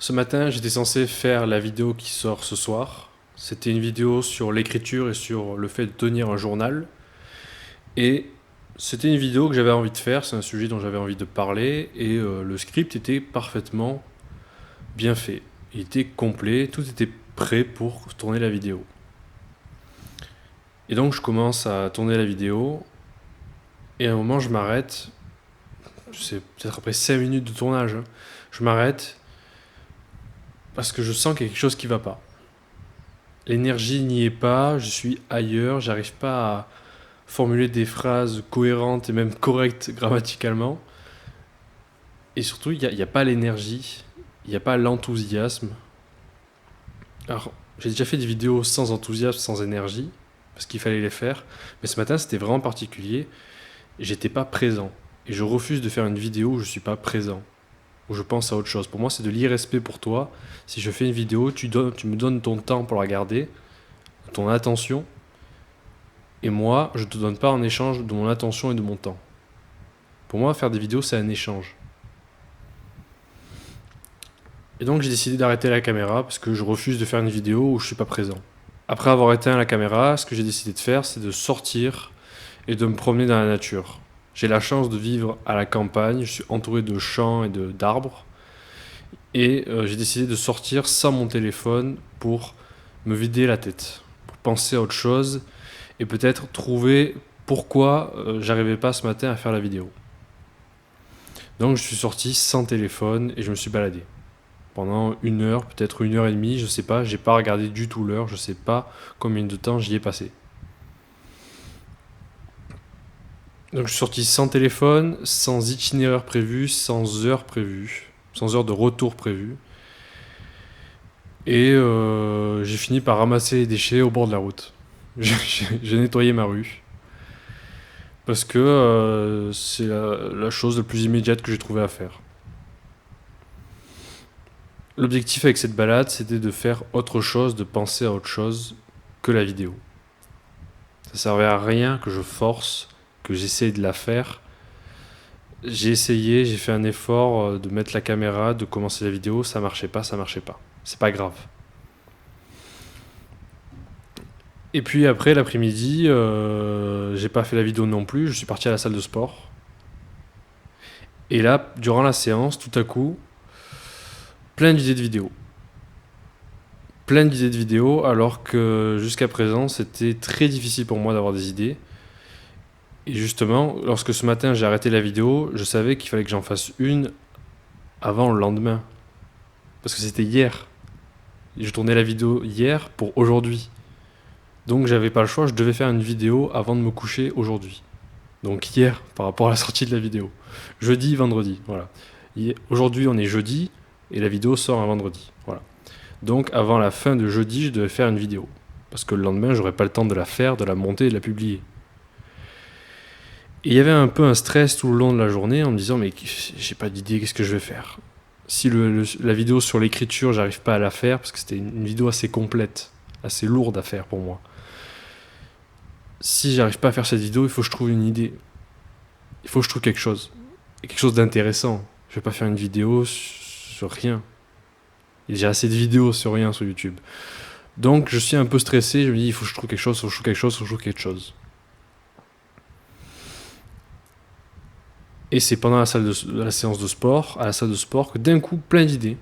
Ce matin, j'étais censé faire la vidéo qui sort ce soir. C'était une vidéo sur l'écriture et sur le fait de tenir un journal. Et c'était une vidéo que j'avais envie de faire, c'est un sujet dont j'avais envie de parler, et le script était parfaitement bien fait. Il était complet, tout était prêt pour tourner la vidéo. Et donc je commence à tourner la vidéo, et à un moment je m'arrête, c'est peut-être après 5 minutes de tournage, hein. Je m'arrête parce que je sens qu'il y a quelque chose qui va pas. L'énergie n'y est pas, je suis ailleurs, j'arrive pas à formuler des phrases cohérentes et même correctes grammaticalement. Et surtout, il n'y a pas l'énergie, il n'y a pas l'enthousiasme. Alors, j'ai déjà fait des vidéos sans enthousiasme, sans énergie, parce qu'il fallait les faire. Mais ce matin, c'était vraiment particulier. J'étais pas présent. Et je refuse de faire une vidéo où je suis pas présent, où je pense à autre chose. Pour moi, c'est de l'irrespect pour toi. Si je fais une vidéo, tu me donnes ton temps pour la regarder, ton attention. Et moi, je te donne pas en échange de mon attention et de mon temps. Pour moi, faire des vidéos, c'est un échange. Et donc, j'ai décidé d'arrêter la caméra parce que je refuse de faire une vidéo où je suis pas présent. Après avoir éteint la caméra, ce que j'ai décidé de faire, c'est de sortir et de me promener dans la nature. J'ai la chance de vivre à la campagne, je suis entouré de champs et d'arbres. Et j'ai décidé de sortir sans mon téléphone pour me vider la tête, pour penser à autre chose et peut-être trouver pourquoi j'arrivais pas ce matin à faire la vidéo. Donc je suis sorti sans téléphone et je me suis baladé. Pendant 1 heure, peut-être 1 heure et demie, je sais pas, j'ai pas regardé du tout l'heure, je sais pas combien de temps j'y ai passé. Donc je suis sorti sans téléphone, sans itinéraire prévu, sans heure prévue, sans heure de retour prévue. Et j'ai fini par ramasser les déchets au bord de la route. J'ai nettoyé ma rue. Parce que c'est la chose la plus immédiate que j'ai trouvé à faire. L'objectif avec cette balade, c'était de faire autre chose, de penser à autre chose que la vidéo. Ça servait à rien que je force, que j'essaye de la faire. J'ai essayé, j'ai fait un effort de mettre la caméra, de commencer la vidéo, ça marchait pas, ça marchait pas. C'est pas grave. Et puis après, l'après-midi, j'ai pas fait la vidéo non plus, je suis parti à la salle de sport. Et là, durant la séance, tout à coup, plein d'idées de vidéos. Plein d'idées de vidéos, alors que jusqu'à présent, c'était très difficile pour moi d'avoir des idées. Et justement, lorsque ce matin j'ai arrêté la vidéo, je savais qu'il fallait que j'en fasse une avant le lendemain. Parce que c'était hier. Je tournais la vidéo hier pour aujourd'hui. Donc j'avais pas le choix, je devais faire une vidéo avant de me coucher aujourd'hui. Donc hier, par rapport à la sortie de la vidéo. Jeudi, vendredi, voilà. Aujourd'hui on est jeudi, et la vidéo sort un vendredi, voilà. Donc avant la fin de jeudi, je devais faire une vidéo. Parce que le lendemain, j'aurais pas le temps de la faire, de la monter et de la publier. Et il y avait un peu un stress tout le long de la journée en me disant mais j'ai pas d'idée, qu'est-ce que je vais faire? Si la vidéo sur l'écriture, j'arrive pas à la faire, parce que c'était une vidéo assez complète, assez lourde à faire pour moi. Si j'arrive pas à faire cette vidéo, il faut que je trouve une idée. Il faut que je trouve quelque chose. Et quelque chose d'intéressant. Je vais pas faire une vidéo sur rien. Il y a déjà assez de vidéos sur rien sur YouTube. Donc je suis un peu stressé, je me dis il faut que je trouve quelque chose, il faut que je trouve quelque chose, il faut que je trouve quelque chose. Et c'est pendant la séance de sport, à la salle de sport, que d'un coup, plein d'idées.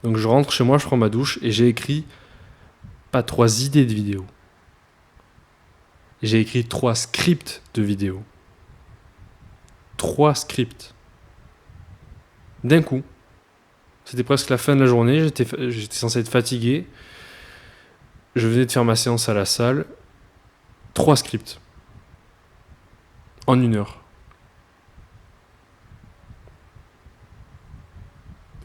Donc je rentre chez moi, je prends ma douche et j'ai écrit pas 3 idées de vidéos. J'ai écrit 3 scripts de vidéos. 3 scripts. D'un coup. C'était presque la fin de la journée, j'étais censé être fatigué. Je venais de faire ma séance à la salle. 3 scripts. En 1 heure.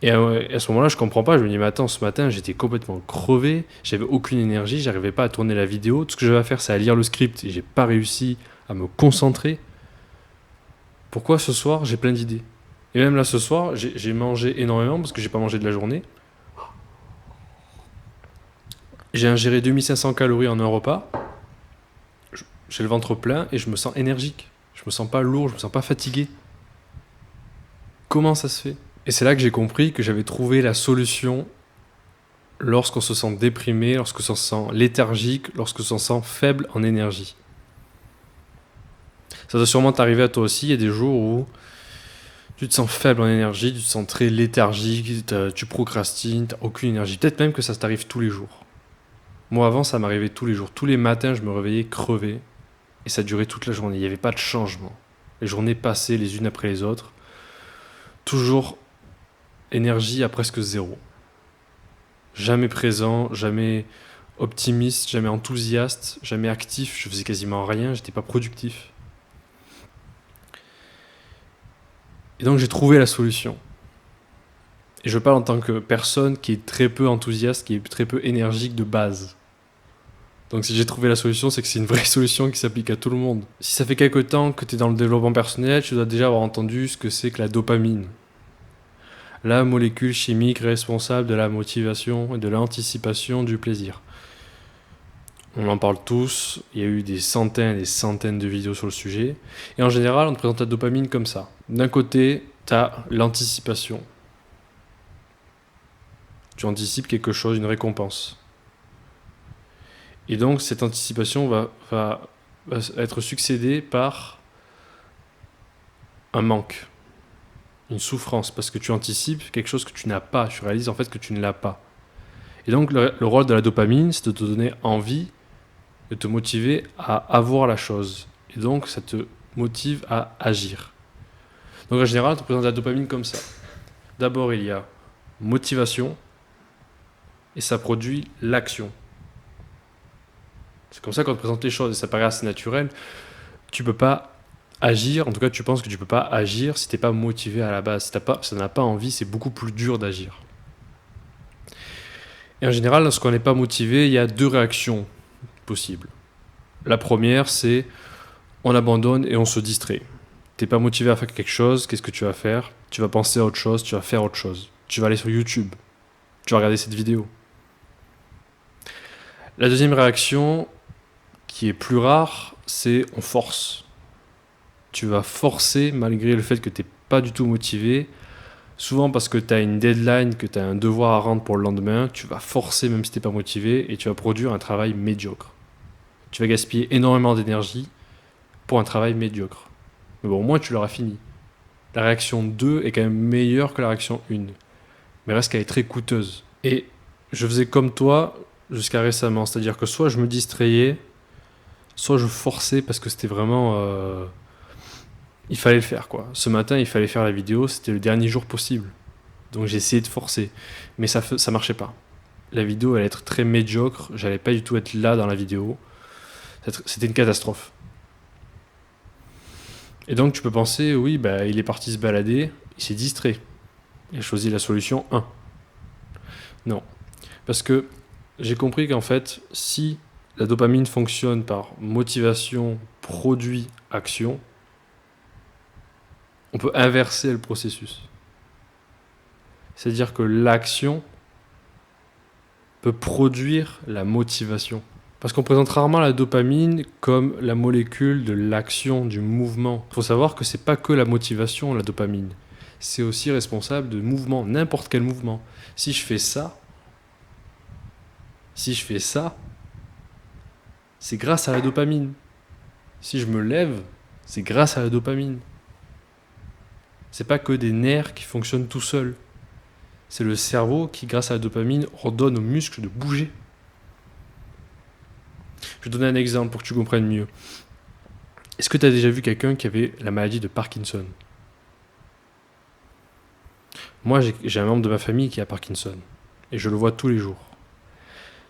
Et à ce moment-là, je comprends pas. Je me dis, mais attends, ce matin, j'étais complètement crevé. J'avais aucune énergie. J'arrivais pas à tourner la vidéo. Tout ce que j'avais à faire, c'est à lire le script. Et j'ai pas réussi à me concentrer. Pourquoi ce soir, j'ai plein d'idées? Et même là, ce soir, j'ai mangé énormément parce que j'ai pas mangé de la journée. J'ai ingéré 2500 calories en un repas. J'ai le ventre plein et je me sens énergique. Je me sens pas lourd, je me sens pas fatigué. Comment ça se fait? Et c'est là que j'ai compris que j'avais trouvé la solution lorsqu'on se sent déprimé, lorsqu'on se sent léthargique, lorsqu'on se sent faible en énergie. Ça doit sûrement t'arriver à toi aussi. Il y a des jours où tu te sens faible en énergie, tu te sens très léthargique, tu procrastines, tu n'as aucune énergie. Peut-être même que ça t'arrive tous les jours. Moi, avant, ça m'arrivait tous les jours. Tous les matins, je me réveillais crevé et ça durait toute la journée. Il n'y avait pas de changement. Les journées passaient les unes après les autres. Toujours énergie à presque zéro. Jamais présent, jamais optimiste, jamais enthousiaste, jamais actif. Je faisais quasiment rien, j'étais pas productif. Et donc j'ai trouvé la solution. Et je parle en tant que personne qui est très peu enthousiaste, qui est très peu énergique de base. Donc si j'ai trouvé la solution, c'est que c'est une vraie solution qui s'applique à tout le monde. Si ça fait quelque temps que tu es dans le développement personnel, tu dois déjà avoir entendu ce que c'est que la dopamine. La molécule chimique responsable de la motivation et de l'anticipation du plaisir. On en parle tous, il y a eu des centaines et des centaines de vidéos sur le sujet. Et en général, on te présente la dopamine comme ça. D'un côté, tu as l'anticipation. Tu anticipes quelque chose, une récompense. Et donc, cette anticipation va être succédée par un manque, une souffrance, parce que tu anticipes quelque chose que tu n'as pas. Tu réalises en fait que tu ne l'as pas. Et donc, le rôle de la dopamine, c'est de te donner envie, de te motiver à avoir la chose. Et donc, ça te motive à agir. Donc, en général, on te présente la dopamine comme ça. D'abord, il y a motivation, et ça produit l'action. C'est comme ça qu'on te présente les choses, et ça paraît assez naturel. Tu peux pas agir, en tout cas tu penses que tu peux pas agir si t'es pas motivé à la base. Si ça n'a pas envie, c'est beaucoup plus dur d'agir. Et en général, lorsqu'on n'est pas motivé, il y a deux réactions possibles. La première, c'est on abandonne et on se distrait. T'es pas motivé à faire quelque chose, qu'est-ce que tu vas faire? Tu vas penser à autre chose, tu vas faire autre chose. Tu vas aller sur YouTube, tu vas regarder cette vidéo. La deuxième réaction, qui est plus rare, c'est on force. Tu vas forcer malgré le fait que tu n'es pas du tout motivé. Souvent parce que tu as une deadline, que tu as un devoir à rendre pour le lendemain, tu vas forcer même si tu n'es pas motivé et tu vas produire un travail médiocre. Tu vas gaspiller énormément d'énergie pour un travail médiocre. Mais bon, au moins tu l'auras fini. La réaction 2 est quand même meilleure que la réaction 1. Mais reste qu'elle est très coûteuse. Et je faisais comme toi jusqu'à récemment. C'est-à-dire que soit je me distrayais, soit je forçais parce que c'était vraiment... il fallait le faire, quoi. Ce matin, il fallait faire la vidéo, c'était le dernier jour possible. Donc j'ai essayé de forcer, mais ça marchait pas. La vidéo allait être très médiocre, j'allais pas du tout être là dans la vidéo. C'était une catastrophe. Et donc tu peux penser, oui, bah, il est parti se balader, il s'est distrait. Il a choisi la solution 1. Non. Parce que j'ai compris qu'en fait, si la dopamine fonctionne par motivation, produit, action, on peut inverser le processus. C'est-à-dire que l'action peut produire la motivation. Parce qu'on présente rarement la dopamine comme la molécule de l'action, du mouvement. Il faut savoir que c'est pas que la motivation, la dopamine. C'est aussi responsable de mouvement, n'importe quel mouvement. Si je fais ça, c'est grâce à la dopamine. Si je me lève, c'est grâce à la dopamine. C'est pas que des nerfs qui fonctionnent tout seuls. C'est le cerveau qui, grâce à la dopamine, ordonne aux muscles de bouger. Je vais te donner un exemple pour que tu comprennes mieux. Est-ce que tu as déjà vu quelqu'un qui avait la maladie de Parkinson? Moi, j'ai un membre de ma famille qui a Parkinson. Et je le vois tous les jours.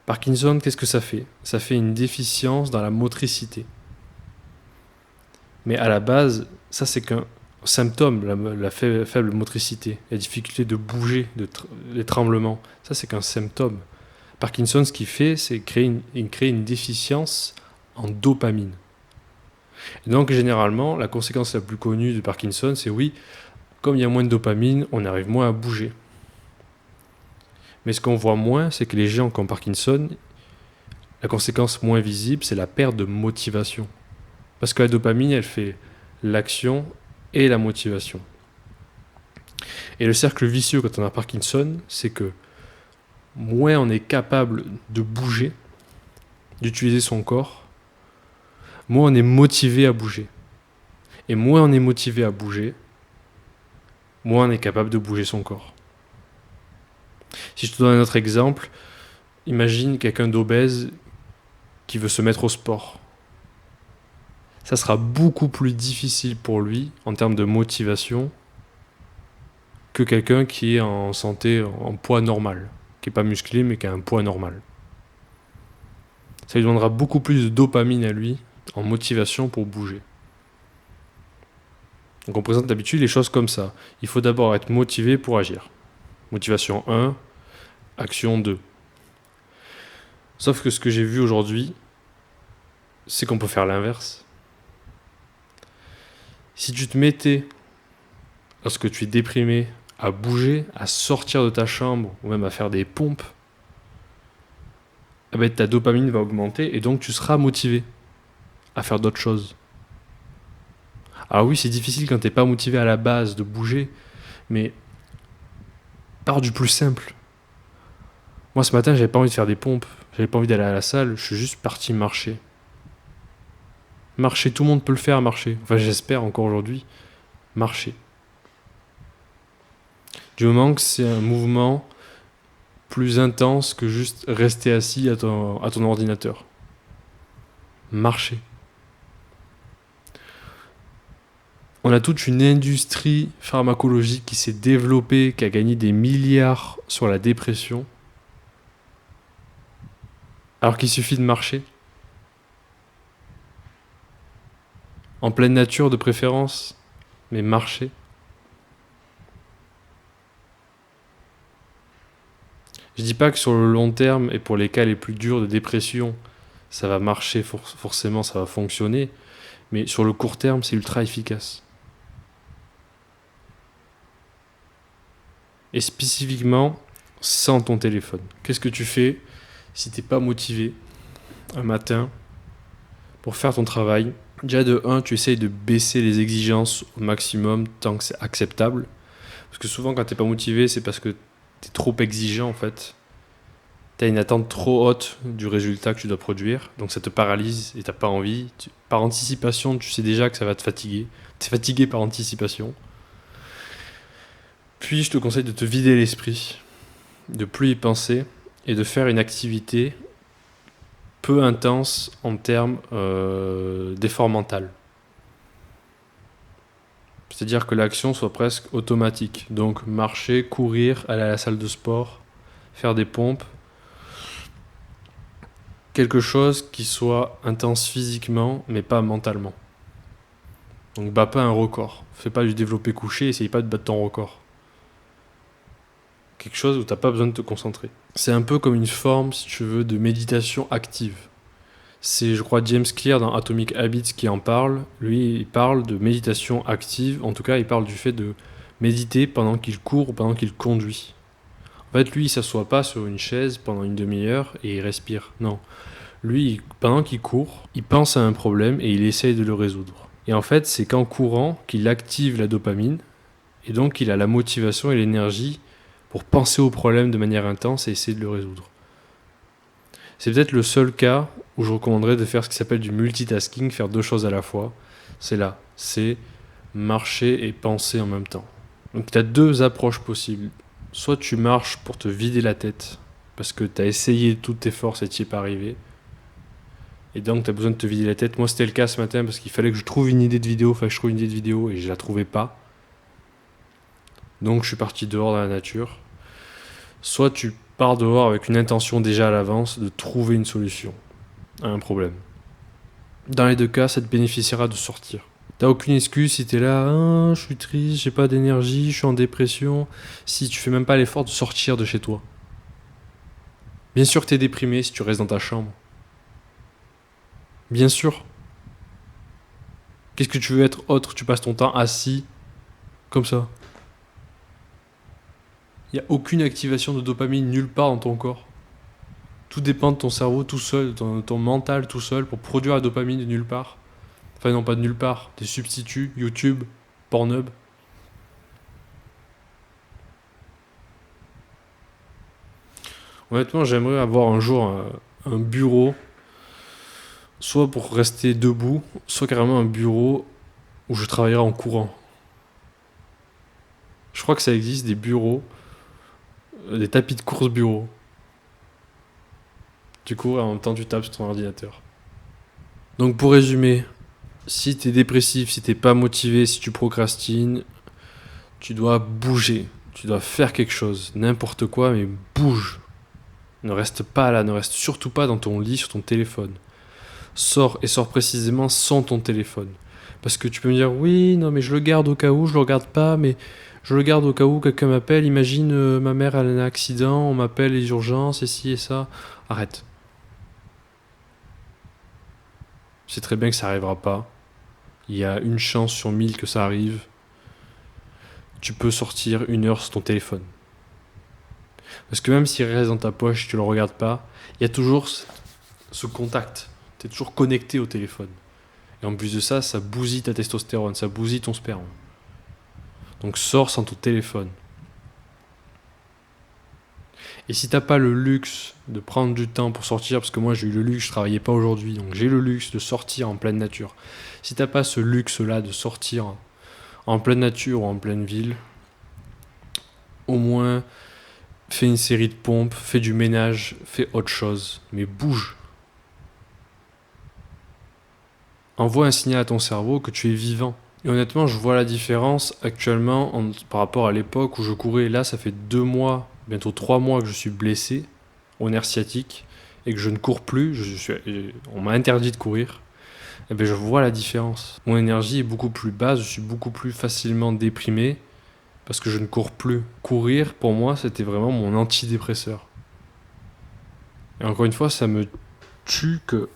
Parkinson, qu'est-ce que ça fait? Ça fait une déficience dans la motricité. Mais à la base, ça c'est qu'un symptôme, la faible motricité, la difficulté de bouger, les tremblements. Ça c'est qu'un symptôme. Parkinson, ce qu'il fait, c'est créer une déficience en dopamine. Et donc généralement, la conséquence la plus connue de Parkinson, c'est oui, comme il y a moins de dopamine, on arrive moins à bouger. Mais ce qu'on voit moins, c'est que les gens qui ont Parkinson, la conséquence moins visible, c'est la perte de motivation. Parce que la dopamine, elle fait l'action et la motivation. Et le cercle vicieux quand on a Parkinson, c'est que moins on est capable de bouger, d'utiliser son corps, moins on est motivé à bouger. Et moins on est motivé à bouger, moins on est capable de bouger son corps. Si je te donne un autre exemple, imagine quelqu'un d'obèse qui veut se mettre au sport. Ça sera beaucoup plus difficile pour lui en termes de motivation que quelqu'un qui est en santé, en poids normal, qui n'est pas musclé mais qui a un poids normal. Ça lui demandera beaucoup plus de dopamine à lui en motivation pour bouger. Donc on présente d'habitude les choses comme ça. Il faut d'abord être motivé pour agir. Motivation 1, action 2. Sauf que ce que j'ai vu aujourd'hui, c'est qu'on peut faire l'inverse. Si tu te mettais, lorsque tu es déprimé, à bouger, à sortir de ta chambre, ou même à faire des pompes, eh ben, ta dopamine va augmenter et donc tu seras motivé à faire d'autres choses. Alors oui, c'est difficile quand t'es pas motivé à la base de bouger, mais pars du plus simple. Moi ce matin, j'avais pas envie de faire des pompes, j'avais pas envie d'aller à la salle, je suis juste parti marcher. Marcher, tout le monde peut le faire, marcher. Enfin, j'espère encore aujourd'hui. Marcher. Du moment que c'est un mouvement plus intense que juste rester assis à ton ordinateur. Marcher. On a toute une industrie pharmacologique qui s'est développée, qui a gagné des milliards sur la dépression, alors qu'il suffit de marcher. En pleine nature de préférence, mais marcher. Je dis pas que sur le long terme et pour les cas les plus durs de dépression, ça va marcher forcément, ça va fonctionner, mais sur le court terme, c'est ultra efficace. Et spécifiquement, sans ton téléphone. Qu'est-ce que tu fais si t'es pas motivé un matin pour faire ton travail? Déjà de 1, tu essayes de baisser les exigences au maximum tant que c'est acceptable. Parce que souvent quand t'es pas motivé, c'est parce que t'es trop exigeant en fait. T'as une attente trop haute du résultat que tu dois produire, donc ça te paralyse et t'as pas envie. Par anticipation, tu sais déjà que ça va te fatiguer. T'es fatigué par anticipation. Puis je te conseille de te vider l'esprit, de plus y penser et de faire une activité peu intense en termes d'effort mental. C'est-à-dire que l'action soit presque automatique. Donc marcher, courir, aller à la salle de sport, faire des pompes. Quelque chose qui soit intense physiquement, mais pas mentalement. Donc bats pas un record. Fais pas du développé couché, essaye pas de battre ton record. Quelque chose où t'as pas besoin de te concentrer. C'est un peu comme une forme, si tu veux, de méditation active. C'est, je crois, James Clear dans Atomic Habits qui en parle. Lui, il parle de méditation active. En tout cas, il parle du fait de méditer pendant qu'il court ou pendant qu'il conduit. En fait, lui, il s'assoit pas sur une chaise pendant une demi-heure et il respire. Non. Lui, pendant qu'il court, il pense à un problème et il essaye de le résoudre. Et en fait, c'est qu'en courant qu'il active la dopamine et donc il a la motivation et l'énergie pour penser au problème de manière intense et essayer de le résoudre. C'est peut-être le seul cas où je recommanderais de faire ce qui s'appelle du multitasking, faire deux choses à la fois. C'est là, c'est marcher et penser en même temps. Donc tu as deux approches possibles. Soit tu marches pour te vider la tête, parce que tu as essayé toutes tes forces et tu n'y es pas arrivé. Et donc tu as besoin de te vider la tête. Moi c'était le cas ce matin parce qu'il fallait que je trouve une idée de vidéo, et je la trouvais pas. Donc je suis parti dehors dans la nature. Soit tu pars dehors avec une intention déjà à l'avance de trouver une solution à un problème. Dans les deux cas, ça te bénéficiera de sortir. T'as aucune excuse si t'es là, je suis triste, j'ai pas d'énergie, je suis en dépression, si tu fais même pas l'effort de sortir de chez toi. Bien sûr que t'es déprimé si tu restes dans ta chambre. Bien sûr. Qu'est-ce que tu veux être autre? Tu passes ton temps assis, comme ça. Il n'y a aucune activation de dopamine nulle part dans ton corps. Tout dépend de ton cerveau tout seul, de ton mental tout seul pour produire la dopamine de nulle part. Enfin non, pas de nulle part. Des substituts, YouTube, Pornhub. Honnêtement, j'aimerais avoir un jour un bureau, soit pour rester debout, soit carrément un bureau où je travaillerai en courant. Je crois que ça existe des bureaux, des tapis de course bureau. Tu cours et en même temps tu tapes sur ton ordinateur. Donc pour résumer, si t'es dépressif, si t'es pas motivé, si tu procrastines, tu dois bouger. Tu dois faire quelque chose. N'importe quoi, mais bouge. Ne reste pas là, ne reste surtout pas dans ton lit sur ton téléphone. Sors et sors précisément sans ton téléphone. Parce que tu peux me dire, oui, non, mais je le garde au cas où, je le regarde pas, mais je le garde au cas où quelqu'un m'appelle. Imagine, ma mère, elle a un accident, on m'appelle les urgences, et ci et ça. Arrête. Je sais très bien que ça arrivera pas. Il y a une chance sur 1000 que ça arrive. Tu peux sortir 1 heure sur ton téléphone. Parce que même s'il reste dans ta poche, tu le regardes pas, il y a toujours ce contact. Tu es toujours connecté au téléphone. Et en plus de ça, ça bousille ta testostérone, ça bousille ton sperme. Donc sors sans ton téléphone. Et si t'as pas le luxe de prendre du temps pour sortir, parce que moi j'ai eu le luxe, je travaillais pas aujourd'hui, donc j'ai le luxe de sortir en pleine nature. Si t'as pas ce luxe-là de sortir en pleine nature ou en pleine ville, au moins fais une série de pompes, fais du ménage, fais autre chose, mais bouge. Envoie un signal à ton cerveau que tu es vivant. Et honnêtement, je vois la différence actuellement par rapport à l'époque où je courais. Là, ça fait 2 mois, bientôt 3 mois que je suis blessé au nerf sciatique et que je ne cours plus. On m'a interdit de courir. Et bien, je vois la différence. Mon énergie est beaucoup plus basse, je suis beaucoup plus facilement déprimé parce que je ne cours plus. Courir, pour moi, c'était vraiment mon antidépresseur. Et encore une fois, ça me tue que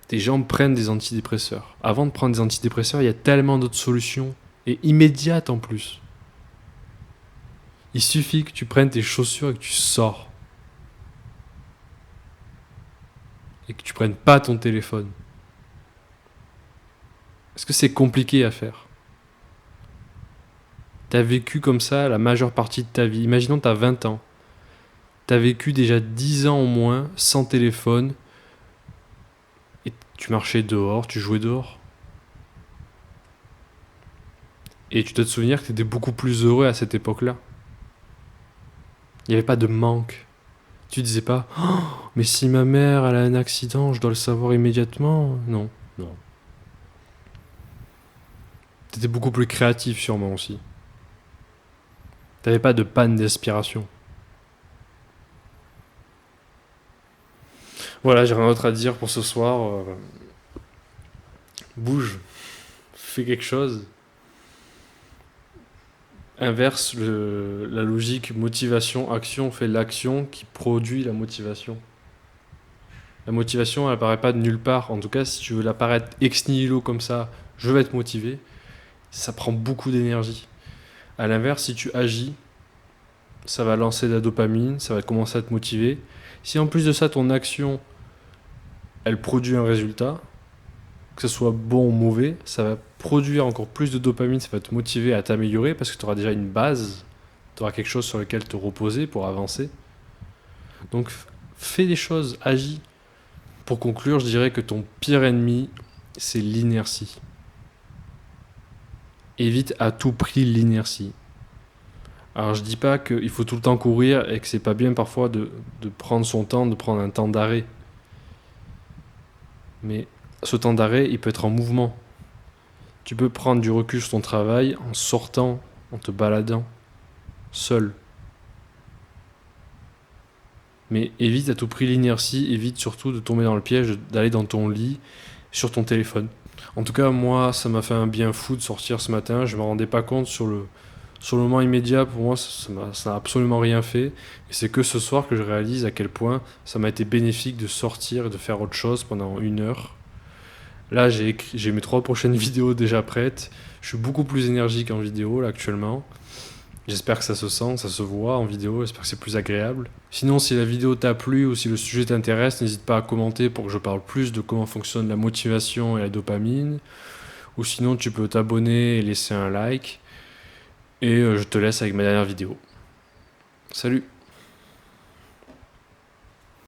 des gens prennent des antidépresseurs. Avant de prendre des antidépresseurs, il y a tellement d'autres solutions, et immédiates en plus. Il suffit que tu prennes tes chaussures et que tu sors. Et que tu prennes pas ton téléphone. Est-ce que c'est compliqué à faire? T'as vécu comme ça la majeure partie de ta vie. Imaginons que t'as 20 ans. T'as vécu déjà 10 ans au moins sans téléphone. Et tu marchais dehors, tu jouais dehors. Et tu dois te souvenir que t'étais beaucoup plus heureux à cette époque-là. Il n'y avait pas de manque. Tu disais pas, oh, mais si ma mère elle a un accident, je dois le savoir immédiatement. Non, non. T'étais beaucoup plus créatif sûrement aussi. T'avais pas de panne d'inspiration. Voilà, j'ai rien d'autre à dire pour ce soir. Bouge, fais quelque chose. Inverse la logique motivation-action, fais l'action qui produit la motivation. La motivation, elle apparaît pas de nulle part. En tout cas, si tu veux l'apparaître ex nihilo comme ça, je vais être motivé, ça prend beaucoup d'énergie. À l'inverse, si tu agis, ça va lancer de la dopamine, ça va commencer à te motiver. Si en plus de ça, ton action, elle produit un résultat, que ce soit bon ou mauvais, ça va produire encore plus de dopamine, ça va te motiver à t'améliorer parce que tu auras déjà une base, tu auras quelque chose sur lequel te reposer pour avancer. Donc fais des choses, agis. Pour conclure, je dirais que ton pire ennemi, c'est l'inertie. Évite à tout prix l'inertie. Alors je dis pas qu'il faut tout le temps courir et que c'est pas bien parfois de prendre son temps, de prendre un temps d'arrêt. Mais ce temps d'arrêt, il peut être en mouvement. Tu peux prendre du recul sur ton travail en sortant, en te baladant, seul. Mais évite à tout prix l'inertie, évite surtout de tomber dans le piège d'aller dans ton lit sur ton téléphone. En tout cas, moi, ça m'a fait un bien fou de sortir ce matin. Je ne me rendais pas compte sur le moment immédiat. Pour moi, ça n'a absolument rien fait. Et c'est que ce soir que je réalise à quel point ça m'a été bénéfique de sortir et de faire autre chose pendant 1 heure. Là, j'ai mes 3 prochaines vidéos déjà prêtes. Je suis beaucoup plus énergique en vidéo là actuellement. J'espère que ça se sent, ça se voit en vidéo, j'espère que c'est plus agréable. Sinon, si la vidéo t'a plu ou si le sujet t'intéresse, n'hésite pas à commenter pour que je parle plus de comment fonctionne la motivation et la dopamine. Ou sinon, tu peux t'abonner et laisser un like. Et je te laisse avec ma dernière vidéo. Salut!